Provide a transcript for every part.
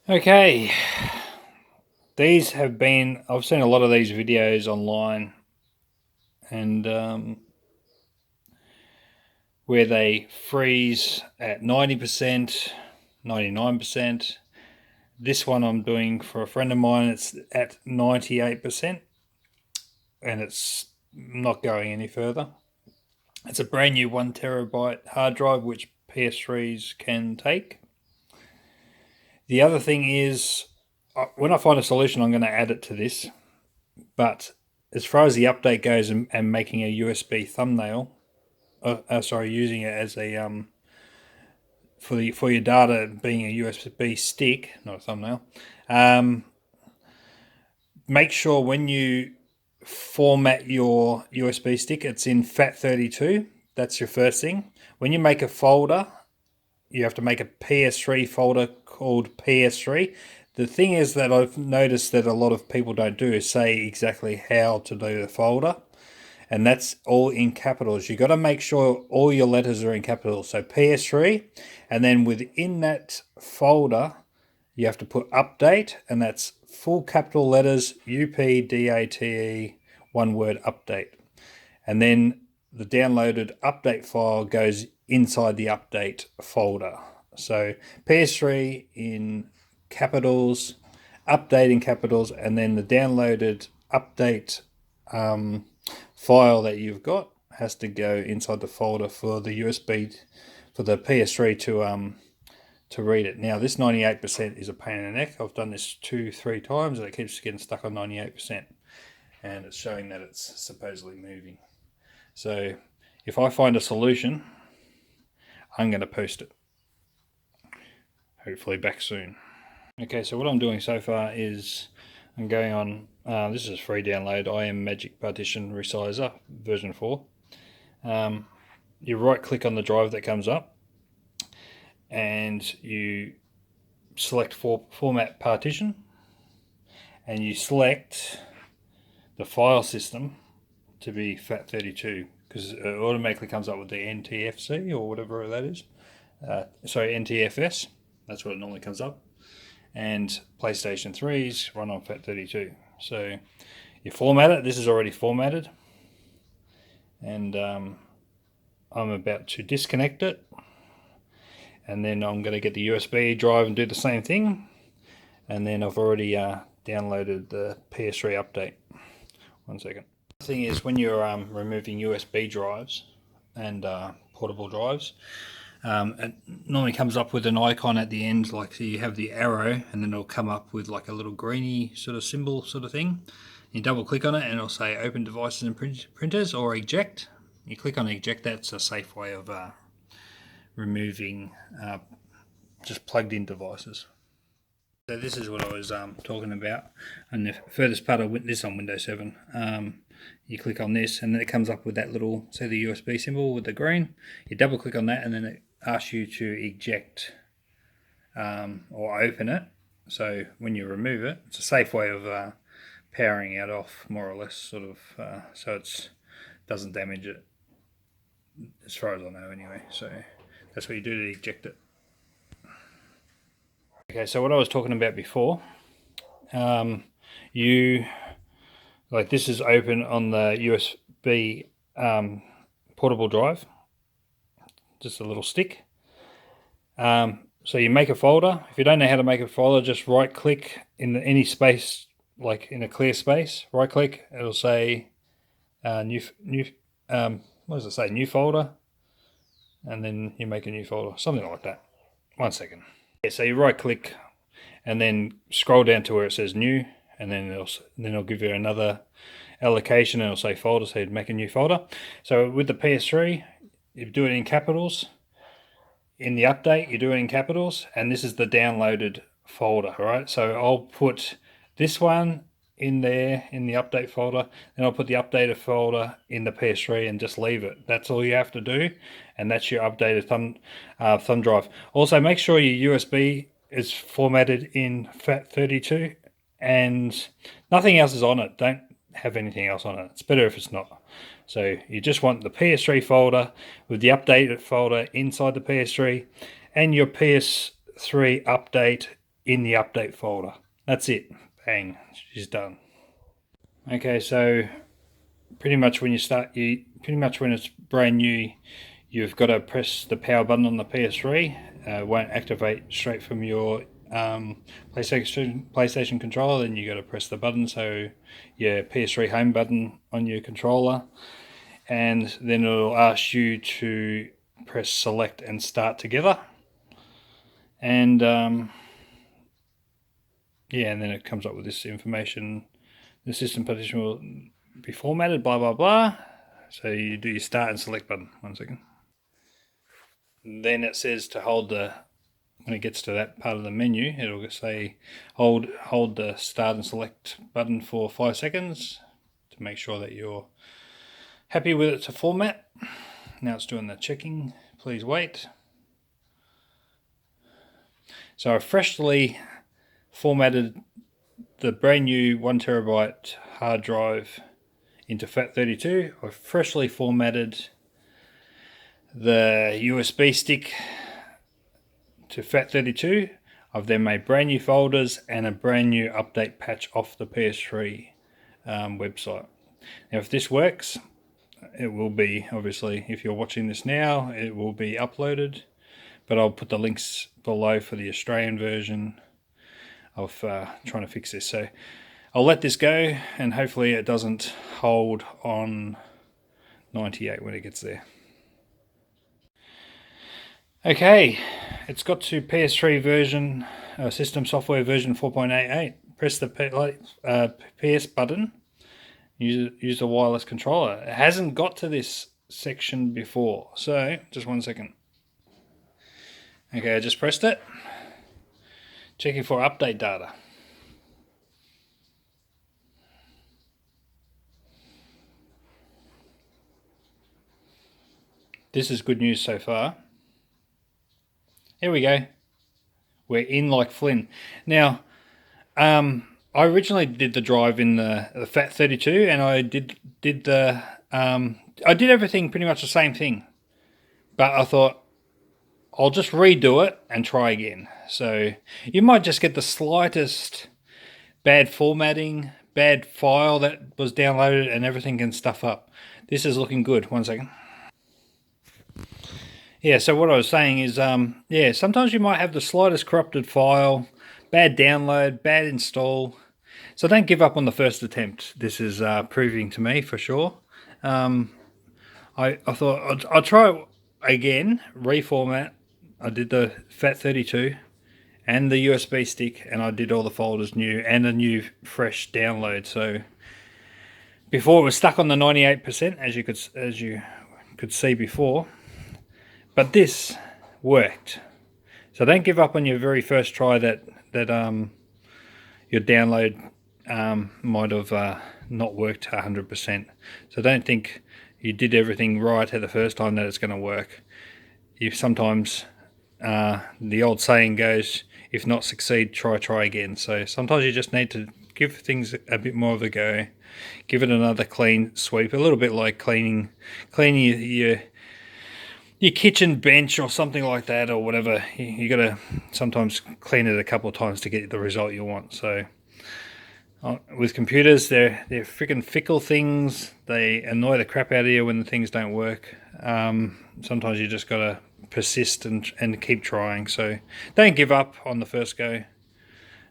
Okay, these have been, I've seen a lot of these videos online, and where they freeze at 90%, 99%. This one I'm doing for a friend of mine, it's at 98%, and it's not going any further. It's a brand new 1 terabyte hard drive, which PS3s can take. The other thing is, when I find a solution, I'm going to add it to this. But as far as the update goes, and making a USB thumbnail, using it as a for your data being a USB stick, not a thumbnail. Make sure when you format your USB stick, it's in FAT32. That's your first thing. When you make a folder, you have to make a PS3 folder called PS3. The thing is that I've noticed that a lot of people don't do is say exactly how to do the folder, and that's all in capitals. You got to make sure all your letters are in capitals. So PS3, and then within that folder, you have to put update, and that's full capital letters, UPDATE, one word update. And then the downloaded update file goes inside the update folder. So PS3 in capitals, update in capitals, and then the downloaded update file that you've got has to go inside the folder for the USB, for the PS3 to read it. Now this 98% is a pain in the neck. I've done this 2-3 times and it keeps getting stuck on 98%, and it's showing that it's supposedly moving. So if I find a solution, I'm going to post it. Hopefully back soon. Okay, so what I'm doing so far is I'm going on, this is free download, Magic Partition Resizer version 4. You right click on the drive that comes up and you select format partition, and you select the file system to be FAT32, because it automatically comes up with the NTFC or whatever that is. NTFS, that's what it normally comes up. And PlayStation 3s run on FAT32. So you format it. This is already formatted. And I'm about to disconnect it. And then I'm going to get the USB drive and do the same thing. And then I've already downloaded the PS3 update. 1 second. The thing is, when you're removing USB drives and portable drives, it normally comes up with an icon at the end, like so you have the arrow, and then it'll come up with like a little greeny sort of symbol sort of thing. You double click on it and it'll say open devices and printers or eject. You click on eject. That's a safe way of removing just plugged in devices. So this is what I was talking about. And the furthest part of this on Windows 7, you click on this and then it comes up with that little, say the USB symbol with the green. You double click on that and then it asks you to eject or open it. So when you remove it, it's a safe way of powering it off, more or less, sort of, so it doesn't damage it, as far as I know anyway. So that's what you do to eject it. Okay, so what I was talking about before, like this is open on the USB portable drive, just a little stick. So you make a folder. If you don't know how to make a folder, just right click in any space, like in a clear space, right click, it'll say new what does it say, new folder, and then you make a new folder, something like that. 1 second. Yeah, so you right click and then scroll down to where it says new, and then it'll give you another allocation and it'll say folder, so you'd make a new folder. So with the PS3, you do it in capitals. In the update, you do it in capitals, and this is the downloaded folder, right? So I'll put this one in there in the update folder, then I'll put the updated folder in the PS3 and just leave it. That's all you have to do, and that's your updated thumb drive. Also, make sure your USB is formatted in FAT32 and nothing else is on it. Don't have anything else on it. It's better if it's not. So you just want the PS3 folder with the updated folder inside the PS3 and your PS3 update in the update folder. That's it. Bang, she's done. Okay, so pretty much when it's brand new, you've got to press the power button on the PS3. It won't activate straight from your PlayStation controller. Then you got to press the button. So your PS3 home button on your controller, and then it'll ask you to press select and start together. And yeah, and then it comes up with this information. The system partition will be formatted, blah, blah, blah. So you do your start and select button. 1 second. Then it says to hold when it gets to that part of the menu, it'll say hold the start and select button for 5 seconds to make sure that you're happy with it to format. Now it's doing the checking. Please wait. So I freshly formatted the brand new 1TB hard drive into FAT32. I freshly formatted the USB stick to FAT32. I've then made brand new folders and a brand new update patch off the PS3 website. Now if this works, it will be, obviously, if you're watching this now, it will be uploaded, but I'll put the links below for the Australian version of trying to fix this. So I'll let this go, and hopefully it doesn't hold on 98 when it gets there. Okay, it's got to PS3 version, system software version 4.88. Press the PS button, use the wireless controller. It hasn't got to this section before, so just 1 second. Okay, I just pressed it. Checking for update data. This is good news so far. Here we go. We're in like Flynn. Now, I originally did the drive in the FAT32, and I did the I did everything pretty much the same thing, but I thought I'll just redo it and try again. So you might just get the slightest bad formatting, bad file that was downloaded, and everything can stuff up. This is looking good. 1 second. Yeah, so what I was saying is, yeah, sometimes you might have the slightest corrupted file, bad download, bad install. So don't give up on the first attempt. This is proving to me for sure. I thought I'll try it again, reformat. I did the FAT32 and the USB stick, and I did all the folders new and a new fresh download. So before it was stuck on the 98%, as you could see before. But this worked. So don't give up on your very first try that your download might have not worked 100%. So don't think you did everything right at the first time that it's going to work. Sometimes the old saying goes, if not succeed, try again. So sometimes you just need to give things a bit more of a go. Give it another clean sweep, a little bit like cleaning your kitchen bench or something like that, or whatever. You got to sometimes clean it a couple of times to get the result you want. So with computers, they're freaking fickle things. They annoy the crap out of you when the things don't work. Sometimes you just got to persist and keep trying. So don't give up on the first go.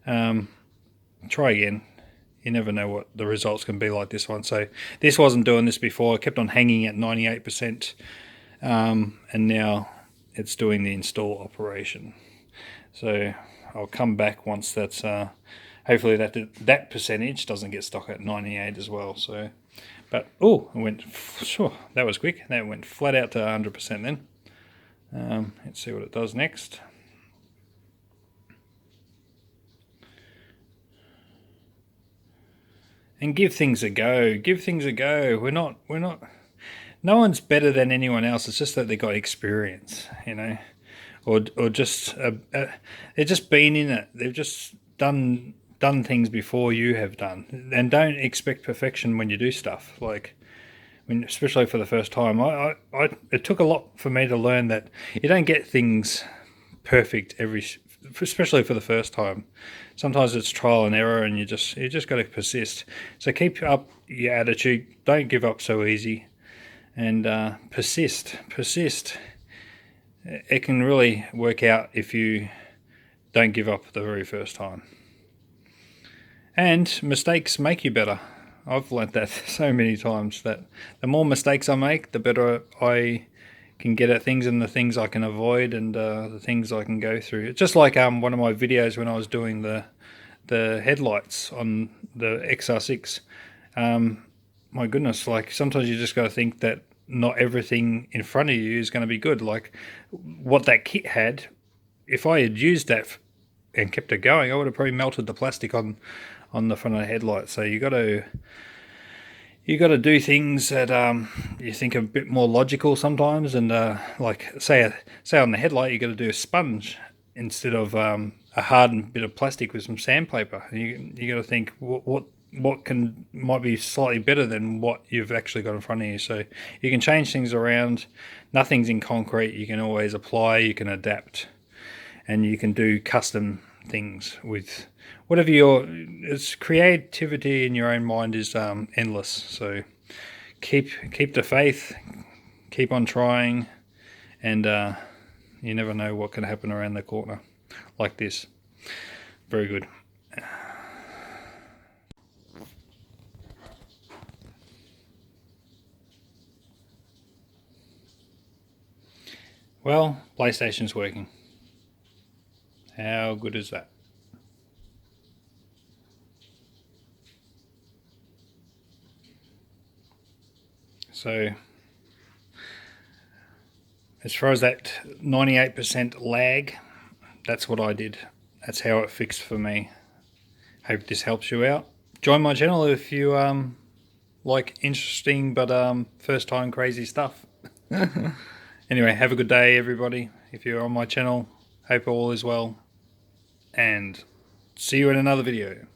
Try again. You never know what the results can be like this one. So this wasn't doing this before. It kept on hanging at 98%. And now it's doing the install operation. So I'll come back once that's hopefully that percentage doesn't get stuck at 98 as well. So, but it went, sure, that was quick. That went flat out to 100% then. Let's see what it does next. And give things a go. Give things a go. We're not. No one's better than anyone else. It's just that they got experience, or just they've just been in it. They've just done things before you have done, and don't expect perfection when you do stuff. Like, especially for the first time, it took a lot for me to learn that you don't get things perfect every especially for the first time. Sometimes it's trial and error, and you just got to persist. So keep up your attitude. Don't give up so easy, and persist. It can really work out if you don't give up the very first time. And mistakes make you better. I've learnt that so many times, that the more mistakes I make, the better I can get at things, and the things I can avoid, and the things I can go through. It's just like one of my videos when I was doing the headlights on the XR6. My goodness, like sometimes you just got to think that not everything in front of you is going to be good. Like what that kit had, if I had used that and kept it going, I would have probably melted the plastic on the front of the headlight. So you got to do things that you think are a bit more logical sometimes. And like say on the headlight, you got to do a sponge instead of a hardened bit of plastic with some sandpaper. You got to think what might be slightly better than what you've actually got in front of you. So you can change things around. Nothing's in concrete. You can always apply. You can adapt, and you can do custom things with whatever it's creativity in your own mind is endless. So keep the faith, keep on trying, and you never know what can happen around the corner like this. Very good. Well, PlayStation's working. How good is that? So as far as that 98% lag, that's what I did. That's how it fixed for me. Hope this helps you out. Join my channel if you like interesting but first time crazy stuff. Anyway, have a good day everybody. If you're on my channel, hope all is well, and see you in another video.